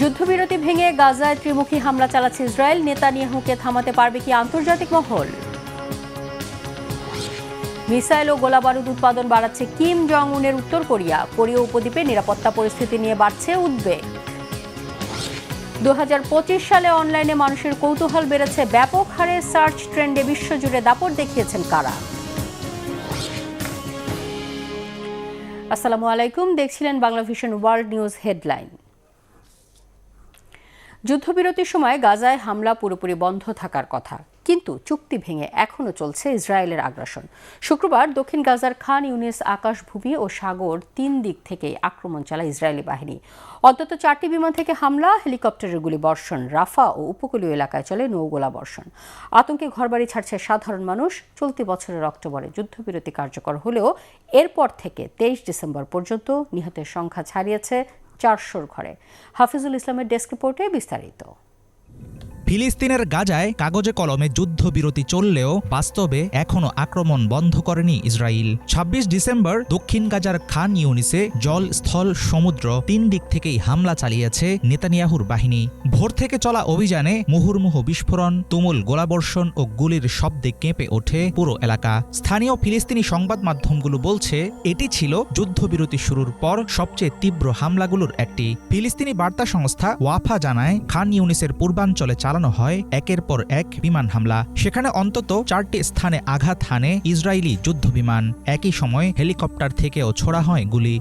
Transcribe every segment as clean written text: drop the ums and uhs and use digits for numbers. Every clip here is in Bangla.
যুদ্ধবিরতি ভেঙে গাজায় ত্রিমুখী হামলা চালাচ্ছে ইসরায়েল। নেতানিয়াহুকে থামাতে পারবে কি আন্তর্জাতিক মহল? মিসাইল ও গোলাবারুদ উৎপাদন বাড়াচ্ছে কিম জং উনের উত্তর কোরিয়া। কোরীয় উপদ্বীপে নিরাপত্তা পরিস্থিতি নিয়ে বাড়ছে উদ্বেগ। 2025 সালে অনলাইনে মানুষের কৌতূহল বেড়েছে ব্যাপক হারে। সার্চ ট্রেন্ডে বিশ্বজুড়ে দাপট দেখিয়েছেন কারা? আসসালামু আলাইকুম, দেখছিলেন Bangla vision world news headline. যুদ্ধবিরতির সময় গাজায় হামলা পুরোপুরি বন্ধ থাকার কথা, কিন্তু চুক্তি ভেঙে এখনও চলছে ইসরায়েলের আগ্রাসন। শুক্রবার দক্ষিণ গাজার খান ইউনিস আকাশভূমি ও সাগর 3 দিক থেকে আক্রমণ চালায় ইসরায়েলি বাহিনী। অন্তত 4টি বিমান থেকে হামলা, হেলিকপ্টারের গুলিবর্ষণ। রাফা ও উপকূলীয় এলাকায় চলে নৌগোলা বর্ষণ। আতঙ্কে ঘরবাড়ি ছাড়ছে সাধারণ মানুষ। চলতি বছরের অক্টোবরে যুদ্ধবিরতি কার্যকর হলেও এরপর থেকে 23 ডিসেম্বর পর্যন্ত নিহতের সংখ্যা ছাড়িয়েছে 400-র ঘরে। হাফিজুল ইসলামের ডেস্ক রিপোর্টে বিস্তারিত। ফিলিস্তিনের গাজায় কাগজে কলমে যুদ্ধবিরতি চললেও বাস্তবে এখনও আক্রমণ বন্ধ করেনি ইসরায়েল। 26 ডিসেম্বর দক্ষিণ গাজার খান ইউনিসে জল, স্থল, সমুদ্র 3 দিক থেকেই হামলা চালিয়েছে নেতানিয়াহুর বাহিনী। ভোর থেকে চলা অভিযানে মুহুর্মুহু বিস্ফোরণ, তুমুল গোলাবর্ষণ ও গুলির শব্দে কেঁপে ওঠে পুরো এলাকা। স্থানীয় ফিলিস্তিনি সংবাদ মাধ্যমগুলো বলছে এটি ছিল যুদ্ধবিরতি শুরুর পর সবচেয়ে তীব্র হামলাগুলোর একটি। ফিলিস্তিনি বার্তা সংস্থা ওয়াফা জানায়, খান ইউনিসের পূর্বাঞ্চলে চালানো হয় একের পর এক বিমান হামলা। সেখানে অন্তত 4টি স্থানে আঘাত হানে ইসরায়েলি যুদ্ধবিমান। একই সময় হেলিকপ্টার থেকেও ছোড়া হয় গুলি।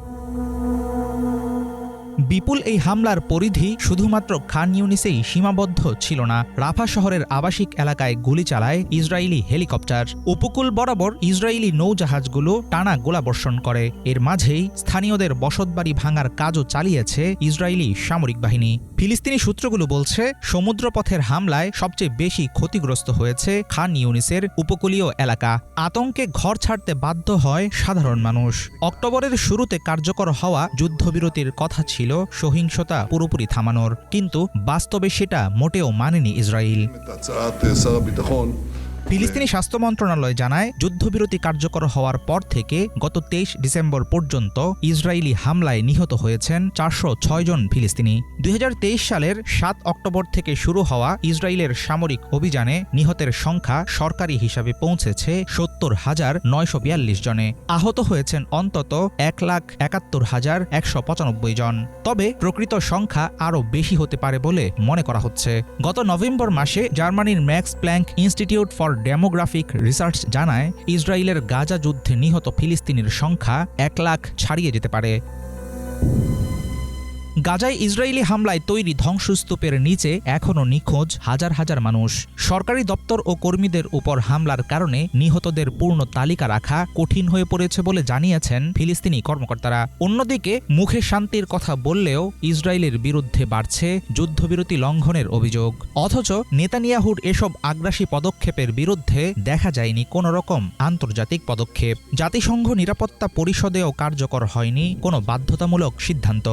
বিপুল এই হামলার পরিধি শুধুমাত্র খান ইউনিসেই সীমাবদ্ধ ছিল না। রাফা শহরের আবাসিক এলাকায় গুলি চালায় ইসরায়েলি হেলিকপ্টার। উপকূল বরাবর ইসরায়েলি নৌজাহাজগুলো টানা গোলাবর্ষণ করে। এর মাঝেই স্থানীয়দের বসতবাড়ি ভাঙার কাজও চালিয়েছে ইসরায়েলি সামরিক বাহিনী। ফিলিস্তিনি সূত্রগুলো বলছে, সমুদ্রপথের হামলায় সবচেয়ে বেশি ক্ষতিগ্রস্ত হয়েছে খান ইউনিসের উপকূলীয় এলাকা। আতঙ্কে ঘর ছাড়তে বাধ্য হয় সাধারণ মানুষ। অক্টোবরের শুরুতে কার্যকর হওয়া যুদ্ধবিরতির কথা ছিল সহিংসতা পুরোপুরি থামানোর, কিন্তু বাস্তবে সেটা মোটেও মানেনি ইসরায়েল। ফিলিস্তিনি স্বাস্থ্য মন্ত্রণালয় জানায়, যুদ্ধবিরতি কার্যকর হওয়ার পর থেকে গত 23 ডিসেম্বর পর্যন্ত ইসরায়েলি হামলায় নিহত হয়েছেন 406 জন ফিলিস্তিনি। 2023 সালের 7 অক্টোবর থেকে শুরু হওয়া ইসরায়েলের সামরিক অভিযানে নিহতের সংখ্যা সরকারি হিসাবে পৌঁছেছে 70,942 জনে। আহত হয়েছেন অন্তত 1,71,195 জন। তবে প্রকৃত সংখ্যা আরও বেশি হতে পারে বলে মনে করা হচ্ছে। গত নভেম্বর মাসে জার্মানির Max Planck Institute for Demographic Research জানায়, ইসরায়েলের গাজা যুদ্ধে নিহত ফিলিস্তিনির সংখ্যা 1 লাখ ছাড়িয়ে যেতে পারে। গাজায় ইসরায়েলি হামলায় তৈরি ধ্বংসস্তূপের নিচে এখনও নিখোঁজ হাজার হাজার মানুষ। সরকারি দপ্তর ও কর্মীদের উপর হামলার কারণে নিহতদের পূর্ণ তালিকা রাখা কঠিন হয়ে পড়েছে বলে জানিয়েছেন ফিলিস্তিনি কর্মকর্তারা। অন্যদিকে মুখে শান্তির কথা বললেও ইসরায়েলের বিরুদ্ধে বাড়ছে যুদ্ধবিরতি লঙ্ঘনের অভিযোগ। অথচ নেতানিয়াহুর এসব আগ্রাসী পদক্ষেপের বিরুদ্ধে দেখা যায়নি কোনো রকম আন্তর্জাতিক পদক্ষেপ। জাতিসংঘ নিরাপত্তা পরিষদেও কার্যকর হয়নি কোনো বাধ্যতামূলক সিদ্ধান্ত।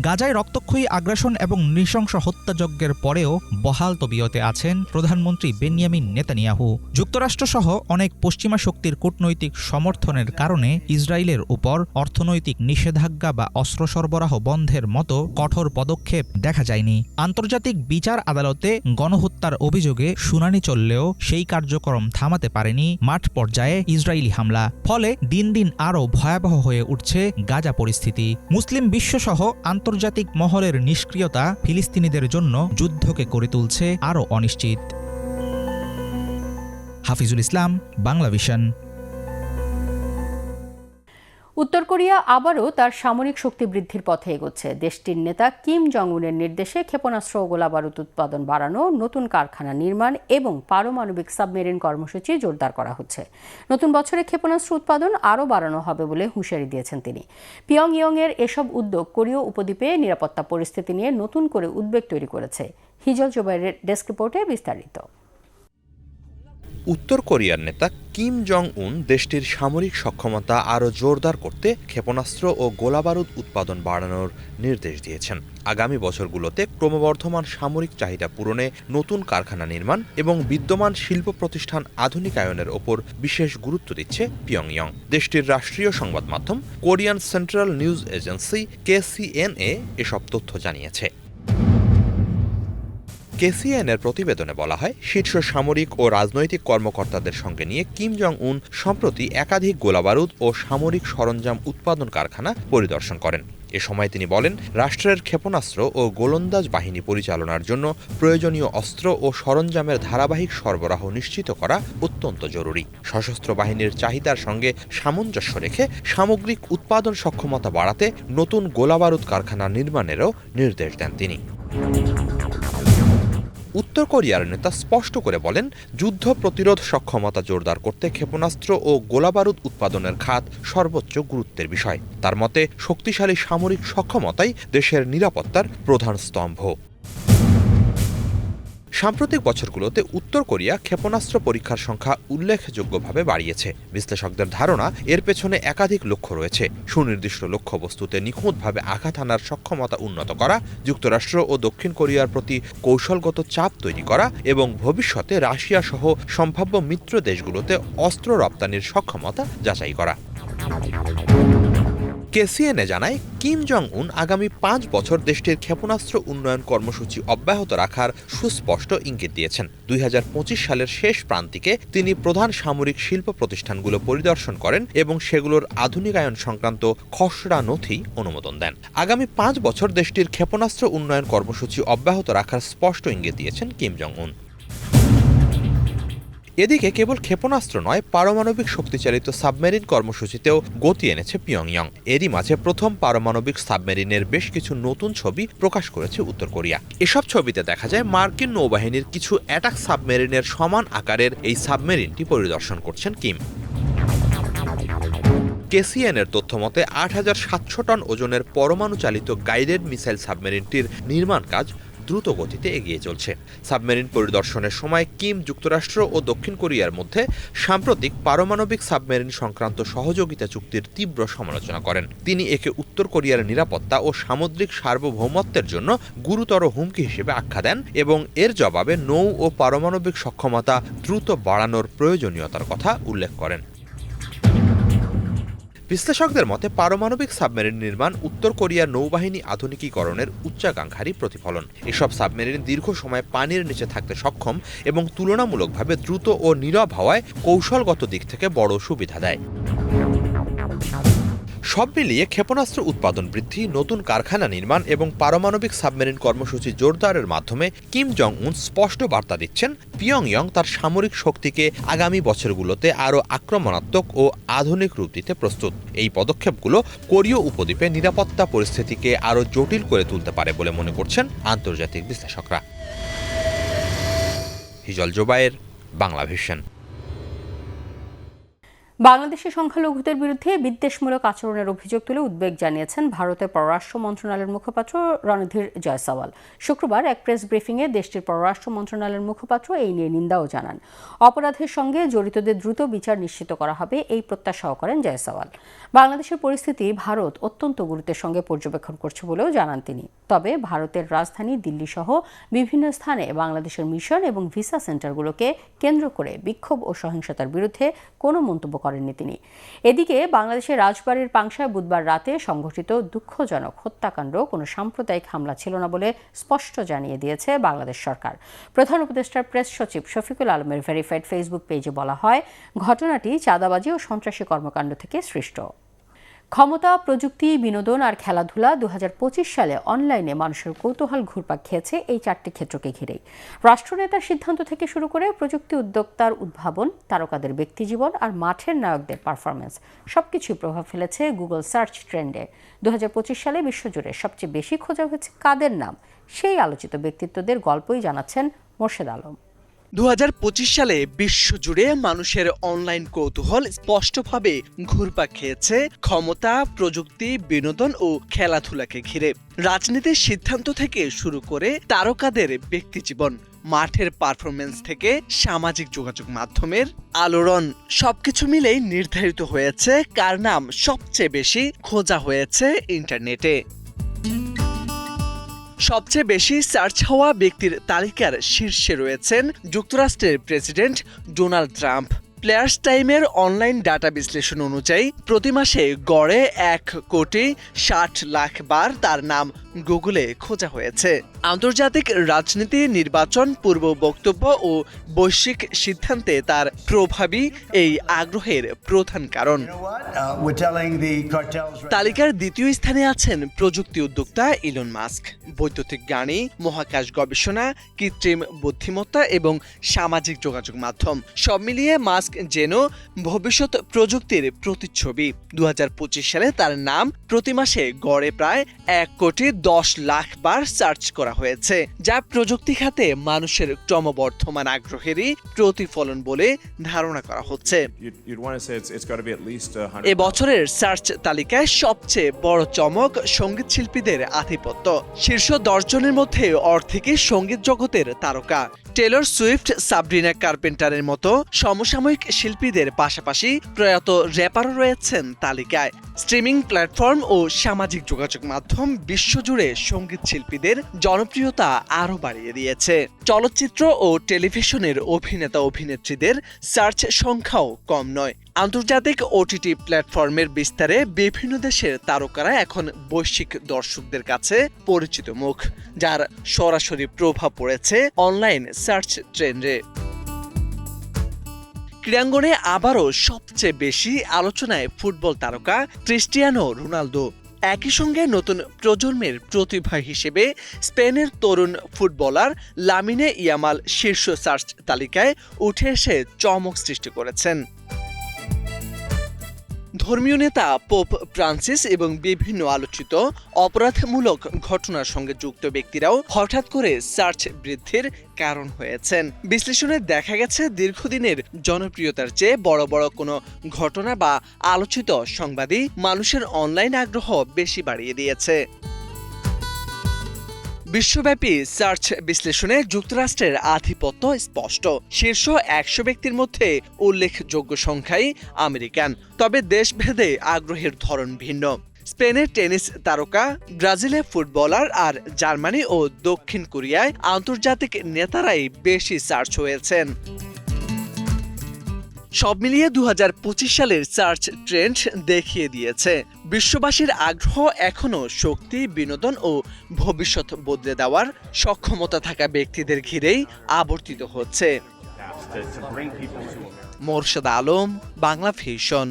গাজায় রক্তক্ষয়ী আগ্রাসন এবং নৃশংস হত্যাযজ্ঞের পরেও বহাল তবিয়তে আছেন প্রধানমন্ত্রী বেনিয়ামিন নেতানিয়াহু। যুক্তরাষ্ট্রসহ অনেক পশ্চিমা শক্তির কূটনৈতিক সমর্থনের কারণে ইসরায়েলের উপর অর্থনৈতিক নিষেধাজ্ঞা বা অস্ত্র সরবরাহ বন্ধের মতো কঠোর পদক্ষেপ দেখা যায়নি। আন্তর্জাতিক বিচার আদালতে গণহত্যার অভিযোগে শুনানি চললেও সেই কার্যক্রম থামাতে পারেনি মাঠ পর্যায়ে ইসরায়েলি হামলা। ফলে দিন দিন আরও ভয়াবহ হয়ে উঠছে গাজা পরিস্থিতি। মুসলিম বিশ্বসহ আন্তর্জাতিক মহলের নিষ্ক্রিয়তা ফিলিস্তিনিদের জন্য যুদ্ধকে করে তুলছে আরও অনিশ্চিত। হাফিজুল ইসলাম, বাংলা ভিশন। উত্তর কোরিয়া আবারও তার সামরিক শক্তি বৃদ্ধির পথে এগোচ্ছে। দেশটির নেতা কিম জং উনের নির্দেশে ক্ষেপণাস্ত্র ও গোলাবারুদ উৎপাদন বাড়ানো, নতুন কারখানা নির্মাণ এবং পারমাণবিক সাবমেরিন কর্মসূচি জোরদার করা হচ্ছে। নতুন বছরে ক্ষেপণাস্ত্র উৎপাদন আরও বাড়ানো হবে বলে হুঁশিয়ারি দিয়েছেন তিনি। পিয়ংইয়ংয়ের এসব উদ্যোগ কোরীয় উপদ্বীপে নিরাপত্তা পরিস্থিতি নিয়ে নতুন করে উদ্বেগ তৈরি করেছে। হিজল জোবাইরের ডেস্ক রিপোর্টে বিস্তারিত। উত্তর কোরিয়ার নেতা কিম জং উন দেশটির সামরিক সক্ষমতা আরও জোরদার করতে ক্ষেপণাস্ত্র ও গোলাবারুদ উৎপাদন বাড়ানোর নির্দেশ দিয়েছেন। আগামী বছরগুলোতে ক্রমবর্ধমান সামরিক চাহিদা পূরণে নতুন কারখানা নির্মাণ এবং বিদ্যমান শিল্প প্রতিষ্ঠান আধুনিকায়নের ওপর বিশেষ গুরুত্ব দিচ্ছে পিয়ংইয়ং। দেশটির রাষ্ট্রীয় সংবাদ মাধ্যম Korean central news agency KCNA এসব তথ্য জানিয়েছে। KCNA-এর প্রতিবেদনে বলা হয়, শীর্ষ সামরিক ও রাজনৈতিক কর্মকর্তাদের সঙ্গে নিয়ে কিম জং উন সম্প্রতি একাধিক গোলাবারুদ ও সামরিক সরঞ্জাম উৎপাদন কারখানা পরিদর্শন করেন। এ সময় তিনি বলেন, রাষ্ট্রের ক্ষেপণাস্ত্র ও গোলন্দাজ বাহিনী পরিচালনার জন্য প্রয়োজনীয় অস্ত্র ও সরঞ্জামের ধারাবাহিক সরবরাহ নিশ্চিত করা অত্যন্ত জরুরি। সশস্ত্র বাহিনীর চাহিদার সঙ্গে সামঞ্জস্য রেখে সামগ্রিক উৎপাদন সক্ষমতা বাড়াতে নতুন গোলাবারুদ কারখানা নির্মাণেরও নির্দেশ দেন তিনি। উত্তর কোরিয়ার নেতা স্পষ্ট করে বলেন, যুদ্ধ প্রতিরোধ সক্ষমতা জোরদার করতে ক্ষেপণাস্ত্র ও গোলাবারুদ উৎপাদনের খাত সর্বোচ্চ গুরুত্বের বিষয়। তার মতে, শক্তিশালী সামরিক সক্ষমতাই দেশের নিরাপত্তার প্রধান স্তম্ভ। সাম্প্রতিক বছরগুলোতে উত্তর কোরিয়া ক্ষেপণাস্ত্র পরীক্ষার সংখ্যা উল্লেখযোগ্যভাবে বাড়িয়েছে। বিশ্লেষকদের ধারণা, এর পেছনে একাধিক লক্ষ্য রয়েছে। সুনির্দিষ্ট লক্ষ্যবস্তুতে নিখুঁতভাবে আঘাত হানার সক্ষমতা উন্নত করা, যুক্তরাষ্ট্র ও দক্ষিণ কোরিয়ার প্রতি কৌশলগত চাপ তৈরি করা এবং ভবিষ্যতে রাশিয়া সহ সম্ভাব্য মিত্র দেশগুলোতে অস্ত্র রপ্তানির সক্ষমতা যাচাই করা। KCNA জানায়, কিম জং উন আগামী 5 বছর দেশটির ক্ষেপণাস্ত্র উন্নয়ন কর্মসূচি অব্যাহত রাখার সুস্পষ্ট ইঙ্গিত দিয়েছেন। 2025 সালের শেষ প্রান্তিকে তিনি প্রধান সামরিক শিল্প প্রতিষ্ঠানগুলো পরিদর্শন করেন এবং সেগুলোর আধুনিকায়ন সংক্রান্ত খসড়া নথি অনুমোদন দেন। আগামী 5 বছর দেশটির ক্ষেপণাস্ত্র উন্নয়ন কর্মসূচি অব্যাহত রাখার স্পষ্ট ইঙ্গিত দিয়েছেন কিম জং উন। এদিকে কেবল ক্ষেপণাস্ত্র নয়, পারমাণবিক শক্তিচালিত সাবমেরিন কর্মসূচিতেও গতি এনেছে পিয়ংইয়ং। এরই মাঝে প্রথম পারমাণবিক সাবমেরিনের বেশ কিছু নতুন ছবি প্রকাশ করেছে উত্তর কোরিয়া। এসব ছবিতে দেখা যায় মার্কিন নৌবাহিনীর কিছু অ্যাটাক সাবমেরিনের সমান আকারের এই সাবমেরিনটি পরিদর্শন করছেন কিম। KCNA-এর তথ্যমতে 8700 টন ওজনের পরমাণু চালিত গাইডেড মিসাইল সাবমেরিনটির নির্মাণ কাজ দ্রুত গতিতে এগিয়ে চলছে। সাবমেরিন পরিদর্শনের সময় কিম যুক্তরাষ্ট্র ও দক্ষিণ কোরিয়ার মধ্যে সাম্প্রতিক পারমাণবিক সাবমেরিন সংক্রান্ত সহযোগিতা চুক্তির তীব্র সমালোচনা করেন। তিনি একে উত্তর কোরিয়ার নিরাপত্তা ও সামুদ্রিক সার্বভৌমত্বের জন্য গুরুতর হুমকি হিসেবে আখ্যা দেন এবং এর জবাবে নৌ ও পারমাণবিক সক্ষমতা দ্রুত বাড়ানোর প্রয়োজনীয়তার কথা উল্লেখ করেন। বিশ্লেষকদের মতে, পারমাণবিক সাবমেরিন নির্মাণ উত্তর কোরিয়ার নৌবাহিনী আধুনিকীকরণের উচ্চাকাঙ্ক্ষারই প্রতিফলন। এসব সাবমেরিন দীর্ঘ সময় পানির নিচে থাকতে সক্ষম এবং তুলনামূলকভাবে দ্রুত ও নীরব হওয়ায় কৌশলগত দিক থেকে বড় সুবিধা দেয়। সব মিলিয়ে ক্ষেপণাস্ত্র উৎপাদন বৃদ্ধি, নতুন কারখানা নির্মাণ এবং পারমাণবিক সাবমেরিন কর্মসূচি জোরদারের মাধ্যমে কিম জং উন স্পষ্ট বার্তা দিচ্ছেন, পিয়ংইয়ং তার সামরিক শক্তিকে আগামী বছরগুলোতে আরও আক্রমণাত্মক ও আধুনিক রূপ দিতে প্রস্তুত। এই পদক্ষেপগুলো কোরীয় উপদ্বীপে নিরাপত্তা পরিস্থিতিকে আরও জটিল করে তুলতে পারে বলে মনে করছেন আন্তর্জাতিক বিশ্লেষকরা। হিজল জোবায়ের, বাংলাভিশন। বাংলাদেশের সংখ্যালঘুদের বিরুদ্ধে বিদ্বেষমূলক আচরণের অভিযোগ তুলে উদ্বেগ জানিয়েছেন ভারতের পররাষ্ট্র মন্ত্রণালয়ের মুখপাত্র রণধীর জয়সওয়াল। শুক্রবার এক প্রেস ব্রিফিংয়ে দেশটির পররাষ্ট্র মন্ত্রণালয়ের মুখপাত্র এই নিয়ে নিন্দাও জানান। অপরাধের সঙ্গে জড়িতদের দ্রুত বিচার নিশ্চিত করা হবে, এই প্রত্যাশাও করেন জয়সওয়াল। বাংলাদেশের পরিস্থিতি ভারত অত্যন্ত গুরুত্বের সঙ্গে পর্যবেক্ষণ করছে বলেও জানান তিনি। তবে ভারতের রাজধানী দিল্লি সহ বিভিন্ন স্থানে বাংলাদেশের মিশন এবং ভিসা সেন্টারগুলোকে কেন্দ্র করে বিক্ষোভ ও সহিংসতার বিরুদ্ধে কোনো মন্তব্য করেননি তিনি। এদিকে বাংলাদেশের রাজবাড়ীর পাংশায় বুধবার রাতে সংঘটিত দুঃখজনক হত্যাকাণ্ড কোনো সাম্প্রদায়িক হামলা ছিল না বলে স্পষ্ট জানিয়ে দিয়েছে বাংলাদেশ সরকার। প্রধান উপদেষ্টার প্রেস সচিব শফিকুল আলমের ভেরিফাইড ফেসবুক পেজে বলা হয়, ঘটনাটি চাঁদাবাজি ও সন্ত্রাসী কর্মকাণ্ড থেকে সৃষ্ট। ক্ষমতা, প্রযুক্তি, বিনোদন আর খেলাধুলা 2025 সালে অনলাইনে মানুষের কৌতূহল ঘুরপাক খেয়েছে এই 4টি ক্ষেত্রকে ঘিরেই। রাষ্ট্রনেতার সিদ্ধান্ত থেকে শুরু করে প্রযুক্তি উদ্যোক্তার উদ্ভাবন, তারকাদের ব্যক্তিজীবন আর মাঠের নায়কদের পারফরমেন্স সবকিছুই প্রভাব ফেলেছে গুগল সার্চ ট্রেন্ডে। 2025 সালে বিশ্বজুড়ে সবচেয়ে বেশি খোঁজা হয়েছে কাদের নাম, সেই আলোচিত ব্যক্তিত্বদের গল্পই জানাচ্ছেন মোর্শেদ আলম। 2025 সালে বিশ্বজুড়ে মানুষের অনলাইন কৌতূহল স্পষ্টভাবে ঘুরপাক খেয়েছে ক্ষমতা, প্রযুক্তি, বিনোদন ও খেলাধুলাকে ঘিরে। রাজনীতির সিদ্ধান্ত থেকে শুরু করে তারকাদের ব্যক্তিজীবন, মাঠের পারফরমেন্স থেকে সামাজিক যোগাযোগ মাধ্যমের আলোড়ন, সবকিছু মিলেই নির্ধারিত হয়েছে কার নাম সবচেয়ে বেশি খোঁজা হয়েছে ইন্টারনেটে। সবচেয়ে বেশি সার্চ হওয়া ব্যক্তির তালিকার শীর্ষে রয়েছেন যুক্তরাষ্ট্রের প্রেসিডেন্ট ডোনাল্ড ট্রাম্প। প্লেয়ার্স টাইমের অনলাইন ডাটা বিশ্লেষণ অনুযায়ী প্রতি মাসে গড়ে 1,60,00,000 বার তার নাম গুগলে খোঁজা হয়েছে। আন্তর্জাতিক রাজনীতি, নির্বাচন, পূর্ব বক্তব্য ও বৈশ্বিক সিদ্ধান্তে তার প্রভাবই এই আগ্রহের প্রধান কারণ। তালিকার দ্বিতীয় স্থানে আছেন প্রযুক্তি উদ্যোক্তা ইলন মাস্ক। বৈদ্যুতিক গাড়ি, মহাকাশ গবেষণা, কৃত্রিম বুদ্ধিমত্তা এবং সামাজিক যোগাযোগ মাধ্যম সব মিলিয়ে মাস্ক যেন ভবিষ্যৎ প্রযুক্তির প্রতিচ্ছবি। 2025 সালে তার নাম প্রতি মাসে গড়ে প্রায় 1,10,00,000 বার সার্চ করা হয়েছে, যা প্রযুক্তি খাতে মানুষের ক্রমবর্ধমান আগ্রহেরই প্রতিফলন বলে ধারণা করা হচ্ছে। এ বছরের সার্চ তালিকায় সবচেয়ে বড় চমক সঙ্গীত শিল্পীদের আধিপত্য। শীর্ষ 10 জনের মধ্যে অর্ধেকই সঙ্গীত জগতের তারকা। টেলর সুইফট, সাবরিনা কার্পেন্টারের মতো সমসাময়িক শিল্পীদের পাশাপাশি প্রয়াত র্যাপারও রয়েছেন তালিকায়। স্ট্রিমিং প্ল্যাটফর্ম ও সামাজিক যোগাযোগ মাধ্যম বিশ্বজুড়ে সঙ্গীত শিল্পীদের জনপ্রিয়তা আরও বাড়িয়ে দিয়েছে। চলচ্চিত্র ও টেলিভিশনের অভিনেতা অভিনেত্রীদের সার্চ সংখ্যাও কম নয়। আন্তর্জাতিক ওটিটি প্ল্যাটফর্মের বিস্তারে বিভিন্ন দেশের তারকারা এখন বৈশ্বিক দর্শকদের কাছে পরিচিত মুখ, যার সরাসরি প্রভাব পড়েছে অনলাইন সার্চ ট্রেন্ডে। ক্রীড়াঙ্গনে আবারও সবচেয়ে বেশি আলোচনায় ফুটবল তারকা ক্রিস্টিয়ানো রোনালদো। একই সঙ্গে নতুন প্রজন্মের প্রতিভা হিসেবে স্পেনের তরুণ ফুটবলার লামিনে ইয়ামাল শীর্ষ সার্চ তালিকায় উঠে এসে চমক সৃষ্টি করেছেন। ধর্মীয় নেতা পোপ ফ্রান্সিস এবং বিভিন্ন আলোচিত অপরাধমূলক ঘটনার সঙ্গে যুক্ত ব্যক্তিরাও হঠাৎ করে সার্চ বৃদ্ধির কারণ হয়েছেন। বিশ্লেষণে দেখা গেছে দীর্ঘদিনের জনপ্রিয়তার চেয়ে বড় বড় কোনো ঘটনা বা আলোচিত সংবাদই মানুষের অনলাইন আগ্রহ বেশি বাড়িয়ে দিয়েছে। বিশ্বব্যাপী সার্চ বিশ্লেষণে যুক্তরাষ্ট্রের আধিপত্য স্পষ্ট। শীর্ষ 100 ব্যক্তির মধ্যে উল্লেখযোগ্য সংখ্যাই আমেরিকান, তবে দেশভেদে আগ্রহের ধরন ভিন্ন। স্পেনের টেনিস তারকা, ব্রাজিলে ফুটবলার আর জার্মানি ও দক্ষিণ কোরিয়ায় আন্তর্জাতিক নেতারাই বেশি সার্চ হয়েছেন। সব মিলিয়ে 2025 সালের সার্চ ট্রেন্ড দেখিয়ে দিয়েছে বিশ্ববাসীর আগ্রহ এখনও শক্তি, বিনোদন ও ভবিষ্যৎ বদলে দেওয়ার সক্ষমতা থাকা ব্যক্তিদের ঘিরেই আবর্তিত হচ্ছে। মোরশেদ আলম, বাংলা ভিশন।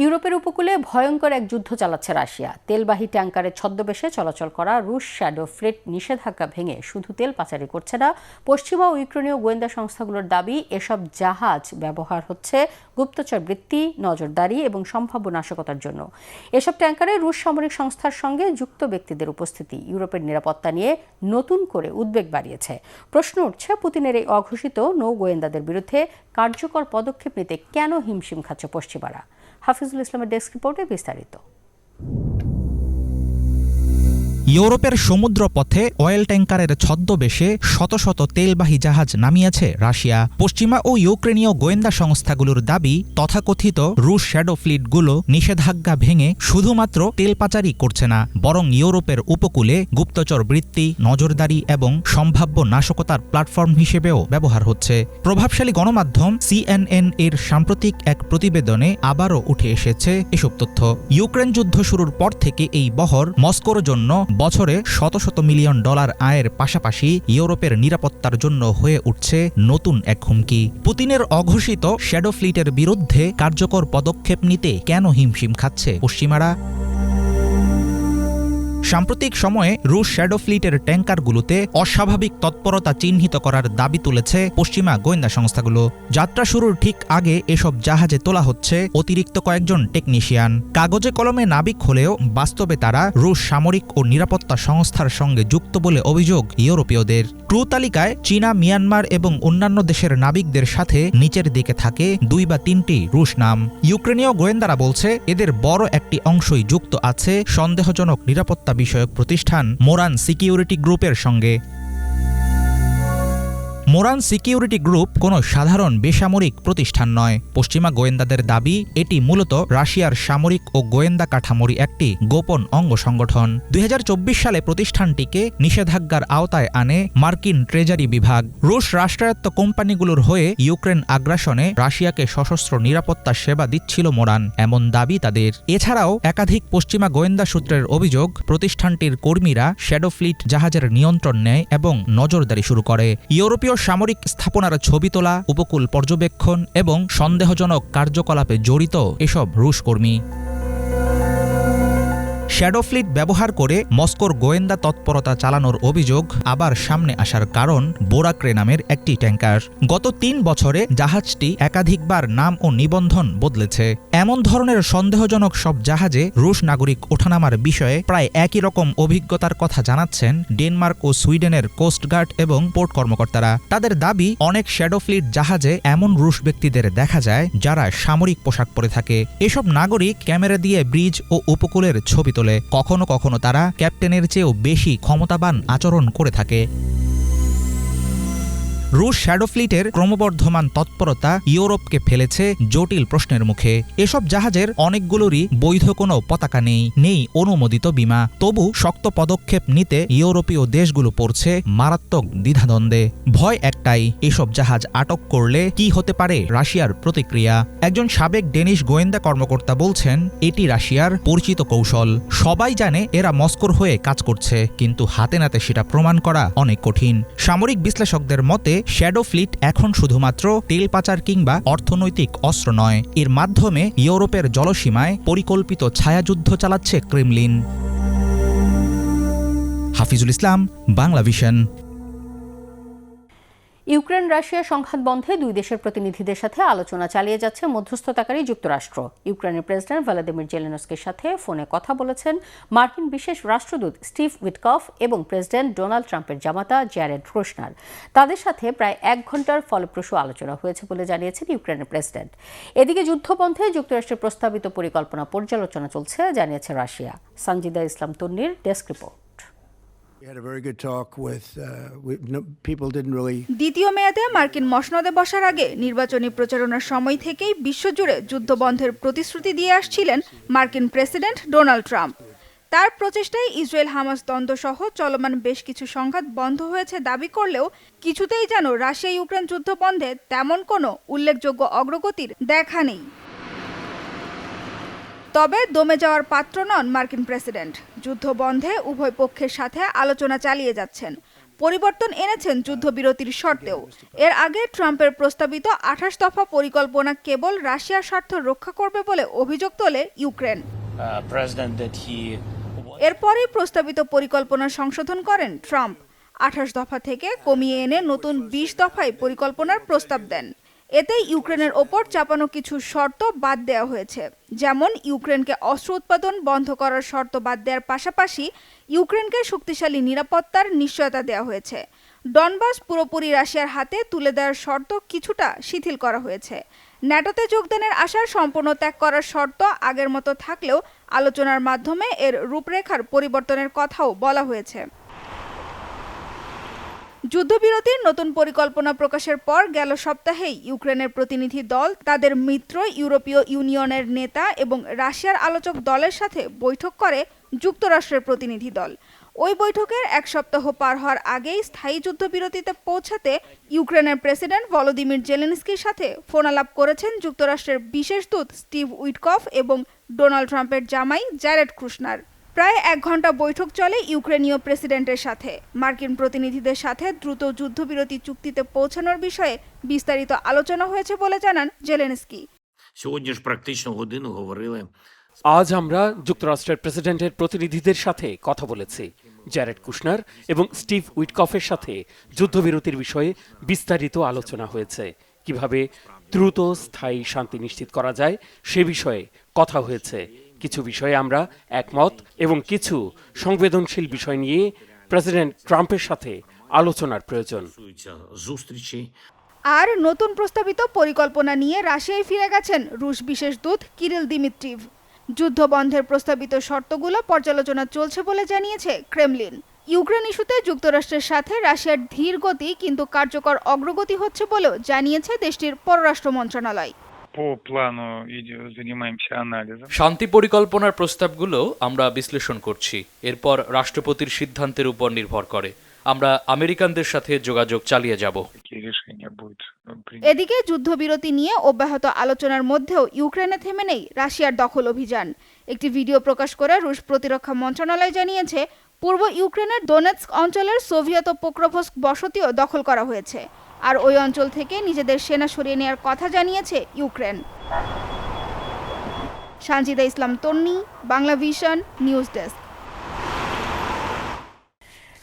ইউরোপের উপকূলে ভয়ঙ্কর এক যুদ্ধ চালাচ্ছে রাশিয়া। তেলবাহী ট্যাঙ্কারে ছদ্মবেশে চলাচল করা রুশ শ্যাডো ফ্লিট নিষেধাজ্ঞা ভেঙে শুধু তেল পাচারি করছে না, পশ্চিমা ও ইউক্রেনীয় গোয়েন্দা সংস্থাগুলোর দাবি এসব জাহাজ ব্যবহার হচ্ছে গুপ্তচর বৃত্তি, নজরদারি এবং সম্ভাব্য নাশকতার জন্য। এসব ট্যাঙ্কারে রুশ সামরিক সংস্থার সঙ্গে যুক্ত ব্যক্তিদের উপস্থিতি ইউরোপের নিরাপত্তা নিয়ে নতুন করে উদ্বেগ বাড়িয়েছে। প্রশ্ন উঠছে, পুতিনের এই অঘোষিত নৌ গোয়েন্দাদের বিরুদ্ধে কার্যকর পদক্ষেপ নিতে কেন হিমশিম খাচ্ছে পশ্চিমারা? হাফিজুল ইসলামের ডেস্ক রিপোর্টে বিস্তারিত। ইউরোপের সমুদ্রপথে অয়েল ট্যাঙ্কারের ছদ্মবেশে শত শত তেলবাহী জাহাজ নামিয়েছে রাশিয়া। পশ্চিমা ও ইউক্রেনীয় গোয়েন্দা সংস্থাগুলোর দাবি, তথাকথিত রুশ শ্যাডো ফ্লিটগুলো নিষেধাজ্ঞা ভেঙে শুধুমাত্র তেল পাচারই করছে না, বরং ইউরোপের উপকূলে গুপ্তচর বৃত্তি, নজরদারি এবং সম্ভাব্য নাশকতার প্ল্যাটফর্ম হিসেবেও ব্যবহার হচ্ছে। প্রভাবশালী গণমাধ্যম CNN এর সাম্প্রতিক এক প্রতিবেদনে আবারও উঠে এসেছে এসব তথ্য। ইউক্রেন যুদ্ধ শুরুর পর থেকে এই বহর মস্কোর জন্য বছরে শত শত মিলিয়ন ডলার আয়ের পাশাপাশি ইউরোপের নিরাপত্তার জন্য হয়ে উঠছে নতুন এক হুমকি। পুতিনের অঘোষিত শ্যাডো ফ্লিটের বিরুদ্ধে কার্যকর পদক্ষেপ নিতে কেন হিমশিম খাচ্ছে পশ্চিমারা? সাম্প্রতিক সময়ে রুশ শ্যাডো ফ্লিটের ট্যাঙ্কারগুলোতে অস্বাভাবিক তৎপরতা চিহ্নিত করার দাবি তুলেছে পশ্চিমা গোয়েন্দা সংস্থাগুলো। যাত্রা শুরুর ঠিক আগে এসব জাহাজে তোলা হচ্ছে অতিরিক্ত কয়েকজন টেকনিশিয়ান। কাগজে কলমে নাবিক হলেও বাস্তবে তারা রুশ সামরিক ও নিরাপত্তা সংস্থার সঙ্গে যুক্ত বলে অভিযোগ ইউরোপীয়দের। ক্রু তালিকায় চীনা, মিয়ানমার এবং অন্যান্য দেশের নাবিকদের সাথে নিচের দিকে থাকে 2 বা 3টি রুশ নাম। ইউক্রেনীয় গোয়েন্দারা বলছে এদের বড় একটি অংশই যুক্ত আছে সন্দেহজনক নিরাপত্তা বিষয়ক প্রতিষ্ঠান মোরান সিকিউরিটি গ্রুপের সঙ্গে। মোরান সিকিউরিটি গ্রুপ কোনো সাধারণ বেসামরিক প্রতিষ্ঠান নয়। পশ্চিমা গোয়েন্দাদের দাবি এটি মূলত রাশিয়ার সামরিক ও গোয়েন্দা কাঠামোর একটি গোপন অঙ্গ সংগঠন। 2024 সালে প্রতিষ্ঠানটিকে নিষেধাজ্ঞার আওতায় আনে মার্কিন ট্রেজারি বিভাগ। রুশ রাষ্ট্রায়ত্ত কোম্পানিগুলোর হয়ে ইউক্রেন আগ্রাসনে রাশিয়াকে সশস্ত্র নিরাপত্তা সেবা দিচ্ছিল মোরান, এমন দাবি তাদের। এছাড়াও একাধিক পশ্চিমা গোয়েন্দা সূত্রের অভিযোগ, প্রতিষ্ঠানটির কর্মীরা শ্যাডো ফ্লিট জাহাজের নিয়ন্ত্রণ নেয় এবং নজরদারি শুরু করে। ইউরোপীয় সামরিক স্থাপনার ছবি তোলা, উপকূল পর্যবেক্ষণ এবং সন্দেহজনক কার্যকলাপে জড়িত এসব রুশ কর্মী। শ্যাডো ফ্লিট ব্যবহার করে মস্কোর গোয়েন্দা তৎপরতা চালানোর অভিযোগ আবার সামনে আসার কারণ বোরাক্রে নামের একটি ট্যাঙ্কার। গত 3 বছরে জাহাজটি একাধিকবার নাম ও নিবন্ধন বদলেছে। এমন ধরনের সন্দেহজনক সব জাহাজে রুশ নাগরিক ওঠানামার বিষয়ে প্রায় একই রকম অভিজ্ঞতার কথা জানাচ্ছেন ডেনমার্ক ও সুইডেনের কোস্টগার্ড এবং পোর্ট কর্মকর্তারা। তাদের দাবি, অনেক শ্যাডো ফ্লিট জাহাজে এমন রুশ ব্যক্তিদের দেখা যায় যারা সামরিক পোশাক পরে থাকে। এসব নাগরিক ক্যামেরা দিয়ে ব্রিজ ও উপকূলের ছবি তোলে। কখনো কখনো তারা ক্যাপ্টেনের চেয়েও বেশি ক্ষমতাবান আচরণ করে থাকে। রুশ শ্যাডো ফ্লিটের ক্রমবর্ধমান তৎপরতা ইউরোপকে ফেলেছে জটিল প্রশ্নের মুখে। এসব জাহাজের অনেকগুলোরই বৈধ কোনো পতাকা নেই অনুমোদিত বিমা। তবু শক্ত পদক্ষেপ নিতে ইউরোপীয় দেশগুলো পড়ছে মারাত্মক দ্বিধাদ্বন্দ্বে। ভয় একটাই, এসব জাহাজ আটক করলে কি হতে পারে রাশিয়ার প্রতিক্রিয়া। একজন সাবেক ডেনিশ গোয়েন্দা কর্মকর্তা বলছেন, এটি রাশিয়ার পরিচিত কৌশল। সবাই জানে এরা মস্কোর হয়ে কাজ করছে, কিন্তু হাতে নাতে সেটা প্রমাণ করা অনেক কঠিন। সামরিক বিশ্লেষকদের মতে শ্যাডো ফ্লিট এখন শুধুমাত্র তেল পাচার কিংবা অর্থনৈতিক অস্ত্র নয়, এর মাধ্যমে ইউরোপের জলসীমায় পরিকল্পিত ছায়াযুদ্ধ চালাচ্ছে ক্রেমলিন। হাফিজুল ইসলাম, বাংলাভিশন। ইউক্রেন রাশিয়া সংঘাত বন্ধে দুই দেশের প্রতিনিধিদের সাথে আলোচনা চালিয়ে যাচ্ছে মধ্যস্থতাকারী যুক্তরাষ্ট্র। ইউক্রেনের প্রেসিডেন্ট ভলোদিমির জেলেনস্কির সাথে ফোনে কথা বলেছেন মার্কিন বিশেষ রাষ্ট্রদূত স্টিভ উইটকফ এবং প্রেসিডেন্ট ডোনাল্ড ট্রাম্পের জামাতা জ্যারেড কুশনার। তাদের সাথে প্রায় 1 ঘণ্টার ফলপ্রসূ আলোচনা হয়েছে বলে জানিয়েছেন ইউক্রেনের প্রেসিডেন্ট। এদিকে যুদ্ধবন্ধে যুক্তরাষ্ট্রের প্রস্তাবিত পরিকল্পনা পর্যালোচনা চলছে, জানিয়েছে রাশিয়া। সঞ্জিদা ইসলাম তন্নির, ডেস্ক রিপোর্ট। দ্বিতীয় মেয়াদে মার্কিন মসনদে বসার আগে নির্বাচনী প্রচারণার সময় থেকেই বিশ্বজুড়ে যুদ্ধবন্ধের প্রতিশ্রুতি দিয়ে আসছিলেন মার্কিন প্রেসিডেন্ট ডোনাল্ড ট্রাম্প। তার প্রচেষ্টায় ইসরায়েল হামাস দ্বন্দ্ব সহ চলমান বেশ কিছু সংঘাত বন্ধ হয়েছে দাবি করলেও কিছুতেই যেন রাশিয়া ইউক্রেন যুদ্ধ বন্ধে তেমন কোনো উল্লেখযোগ্য অগ্রগতির দেখা নেই। তবে দমে যাওয়ার পাত্র নন মার্কিন প্রেসিডেন্ট। যুদ্ধ বন্ধে উভয় পক্ষের সাথে আলোচনা চালিয়ে যাচ্ছেন। পরিবর্তন এনেছেন যুদ্ধবিরতির শর্তেও। এর আগে ট্রাম্পের প্রস্তাবিত 28 দফা পরিকল্পনা কেবল রাশিয়ার স্বার্থ রক্ষা করবে বলে অভিযোগ তোলে ইউক্রেন। এরপরই প্রস্তাবিত পরিকল্পনা সংশোধন করেন ট্রাম্প। 28 দফা থেকে কমিয়ে এনে নতুন 20 দফায় পরিকল্পনার প্রস্তাব দেন। এতে ইউক্রেনের ওপর চাপানো কিছু শর্ত বাদ দেওয়া হয়েছে, যেমন ইউক্রেনকে অস্ত্র উৎপাদন বন্ধ করার শর্ত বাদ দেওয়ার পাশাপাশি ইউক্রেনকে শক্তিশালী নিরাপত্তার নিশ্চয়তা দেওয়া হয়েছে। ডনবাস পুরোপুরি রাশিয়ার হাতে তুলে দেওয়ার শর্ত কিছুটা শিথিল করা হয়েছে। ন্যাটোতে যোগদানের আশার সম্পূর্ণ ত্যাগ করার শর্ত আগের মতো থাকলেও আলোচনার মাধ্যমে এর রূপরেখার পরিবর্তনের কথাও বলা হয়েছে। যুদ্ধবিরতির নতুন পরিকল্পনা প্রকাশের পর গেল সপ্তাহেই ইউক্রেনের প্রতিনিধি দল তাদের মিত্র ইউরোপীয় ইউনিয়নের নেতা এবং রাশিয়ার আলোচক দলের সাথে বৈঠক করে যুক্তরাষ্ট্রের প্রতিনিধি দল। ওই বৈঠকের 1 সপ্তাহ পার হওয়ার আগেই স্থায়ী যুদ্ধবিরতিতে পৌঁছাতে ইউক্রেনের প্রেসিডেন্ট ভলোদিমির জেলেনস্কির সাথে ফোনালাপ করেছেন যুক্তরাষ্ট্রের বিশেষ দূত স্টিভ উইটকফ এবং ডোনাল্ড ট্রাম্পের জামাই জ্যারেড কুশনার। প্রায় 1 ঘণ্টা বৈঠক চলে ইউক্রেনীয় প্রেসিডেন্টের সাথে। মার্কিন প্রতিনিধিদের সাথে দ্রুত যুদ্ধবিরতি চুক্তিতে পৌঁছানোর বিষয়ে বিস্তারিত আলোচনা হয়েছে বলে জানান জেলেনস্কি। আজ আমরা যুক্তরাষ্ট্রের প্রেসিডেন্টের প্রতিনিধিদের সাথে কথা বলেছি। জ্যারেড কুশনার এবং স্টিভ উইটকফের সাথে যুদ্ধবিরতির বিষয়ে বিস্তারিত আলোচনা হয়েছে। কিভাবে দ্রুত স্থায়ী শান্তি নিশ্চিত করা যায় সে বিষয়ে কথা হয়েছে। কিছু বিষয়ে আমরা একমত এবং কিছু সংবেদনশীল বিষয় নিয়ে প্রেসিডেন্ট ট্রাম্পের সাথে আলোচনার প্রয়োজন। আর নতুন প্রস্তাবিত পরিকল্পনা নিয়ে রাশিয়ায় ফিরে গেছেন রুশ বিশেষ দূত কিরিল দিমিত্রিভ। যুদ্ধ বন্ধের প্রস্তাবিত শর্তগুলো পর্যালোচনা চলছে বলে জানিয়েছে ক্রেমলিন। ইউক্রেন ইস্যুতে যুক্তরাষ্ট্রের সাথে রাশিয়ার ধীর গতি কিন্তু কার্যকর অগ্রগতি হচ্ছে বলেও জানিয়েছে দেশটির পররাষ্ট্র মন্ত্রণালয়। По плану занимаемся анализом. শান্তি পরিকল্পনার প্রস্তাবগুলো আমরা বিশ্লেষণ করছি, এরপর রাষ্ট্রপতির সিদ্ধান্তের উপর নির্ভর করে আমরা আমেরিকানদের সাথে যোগাযোগ চালিয়ে যাব। Какие решения будут приняты? এদিকে যুদ্ধবিরতি নিয়ে অব্যাহত আলোচনার মধ্যেও ইউক্রেনে থেমে নেই রাশিয়ার দখল অভিযান। একটি ভিডিও প্রকাশ করে রুশ প্রতিরক্ষা মন্ত্রণালয় জানিয়েছে পূর্ব ইউক্রেনের ডোনেৎস্ক অঞ্চলের সোভিয়েত পোক্রোভস্ক বসতিও দখল করা হয়েছে, আর ওই অঞ্চল থেকে নিজেদের সেনা সরিয়ে নেওয়ার কথা জানিয়েছে ইউক্রেন। সানজিদা ইসলাম তন্নি, বাংলা ভিশন, নিউজ ডেস্ক।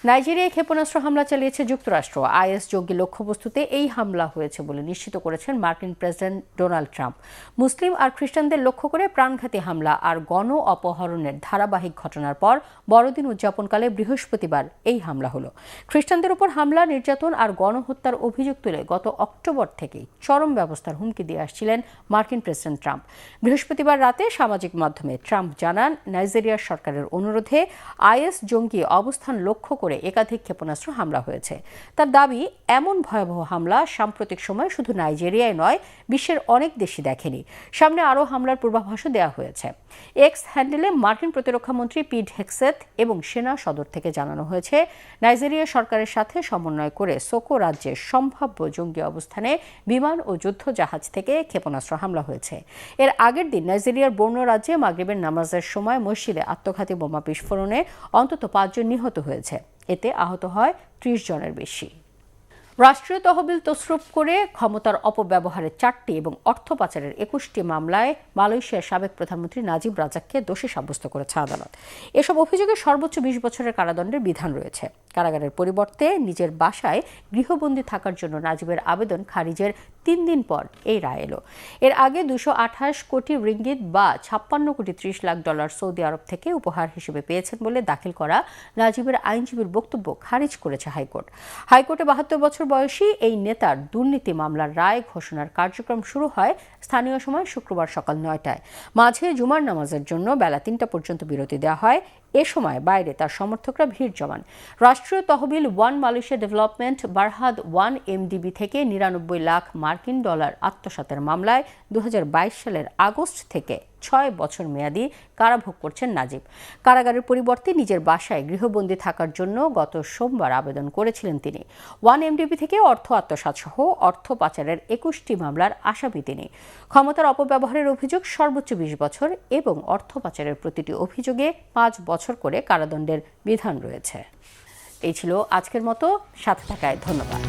নাইজেরিয়ায় ক্ষেপণাস্ত্র হামলা চালিয়েছে যুক্তরাষ্ট্র। আইএস জঙ্গি লক্ষ্যবস্তুতে এই হামলা হয়েছে বলে নিশ্চিত করেছেন মার্কিন প্রেসিডেন্ট ডোনাল্ড ট্রাম্প। মুসলিম আর খ্রিস্টানদের লক্ষ্য করে প্রাণঘাতী হামলা আর গণ অপহরণের ধারাবাহিক ঘটনার পর বড়দিন উদযাপনকালে বৃহস্পতিবার এই হামলা হলো। খ্রিস্টানদের উপর হামলা, নির্যাতন আর গণহত্যার অভিযোগ তুলে গত অক্টোবর থেকেই চরম ব্যবস্থার হুমকি দিয়ে আসছিলেন মার্কিন প্রেসিডেন্ট ট্রাম্প। বৃহস্পতিবার রাতে সামাজিক মাধ্যমে ট্রাম্প জানান, নাইজেরিয়ার সরকারের অনুরোধে আইএস জঙ্গি অবস্থান লক্ষ্য করে একাধিক ক্ষেপণাস্ত্র হামলা হয়েছে। তার দাবি, এমন ভয়াবহ হামলা সাম্প্রতিক সময়ে শুধু নাইজেরিয়ায় নয়, বিশ্বের অনেক দেশই দেখেনি। সামনে আরও হামলার পূর্বাভাসও দেওয়া হয়েছে। এক্স হ্যান্ডেলে মার্কিন প্রতিরক্ষামন্ত্রী পিট হেক্সেথ এবং সেনা সদর থেকে জানানো হয়েছে, নাইজেরিয়া সরকারের সাথে সমন্বয় করে সোকো রাজ্যের সম্ভাব্য জঙ্গি অবস্থানে বিমান ও যুদ্ধ জাহাজ থেকে ক্ষেপণাস্ত্র হামলা হয়েছে। এর আগের দিন নাইজেরিয়ার বর্নো রাজ্যে মাগরিবের নামাজের সময় মসজিদে আত্মঘাতী বোমা বিস্ফোরণে অন্তত 5 জন নিহত হয়েছে। এতে আহত হয় 30 জনের বেশি। রাষ্ট্রীয় তহবিল তছরূপ করে ক্ষমতার অপব্যবহারের 4টি এবং অর্থ পাচারের 21টি মামলায় মালয়েশিয়ার সাবেক প্রধানমন্ত্রী নাজিব রাজাককে দোষী সাব্যস্ত করেছে আদালত। এসব অভিযোগে সর্বোচ্চ 20 বছরের কারাদণ্ডের বিধান রয়েছে। কারাগারের পরিবর্তে নিজের বাসায় গৃহবন্দী থাকার জন্য নাজিবের আবেদন খারিজের 3 দিন পর এই রায় এলো। এর আগে 228 কোটি রিঙ্গিত বা 56 কোটি 30 লাখ ডলার সৌদি আরব থেকে উপহার হিসেবে পেয়েছেন বলে দাখিল করা নাজিবের আইনজীবীর বক্তব্য খারিজ করেছে হাইকোর্ট। হাইকোর্টে 72 বছর বয়সী এই নেতার দুর্নীতি মামলার রায় ঘোষণার কার্যক্রম শুরু হয় স্থানীয় সময় শুক্রবার সকাল 9টায়। মাঝে জুমার নামাজের জন্য বেলা 3টা পর্যন্ত বিরতি দেওয়া হয়। এ সময় বাইরে তার সমর্থকরা ভিড় জমান। রাষ্ট্রীয় তহবিল 1 মালয়েশিয়া ডেভেলপমেন্ট বারহাদ 1 এমডিবি থেকে 99 লাখ মার্কিন ডলার আত্মসাতের মামলায় 2022 সালের আগস্ট থেকে 6 বছর মেয়াদী কারাভোগ করছেন নাজিব। কারাগারের পরিবর্তে নিজের বাসায় গৃহবন্দী থাকার জন্য গত সোমবার আবেদন করেছিলেন তিনি। 1 এমডিবি থেকে অর্থ আত্মসাৎ সহ অর্থ পাচারের 21টি মামলার আসামি তিনি। ক্ষমতার অপব্যবহারের অভিযোগ সর্বোচ্চ 20 বছর এবং অর্থ পাচারের প্রতিটি অভিযোগে 5 বছর করে কারাদণ্ডের বিধান রয়েছে। এই ছিল আজকের মতো, সাথে থাকায় ধন্যবাদ।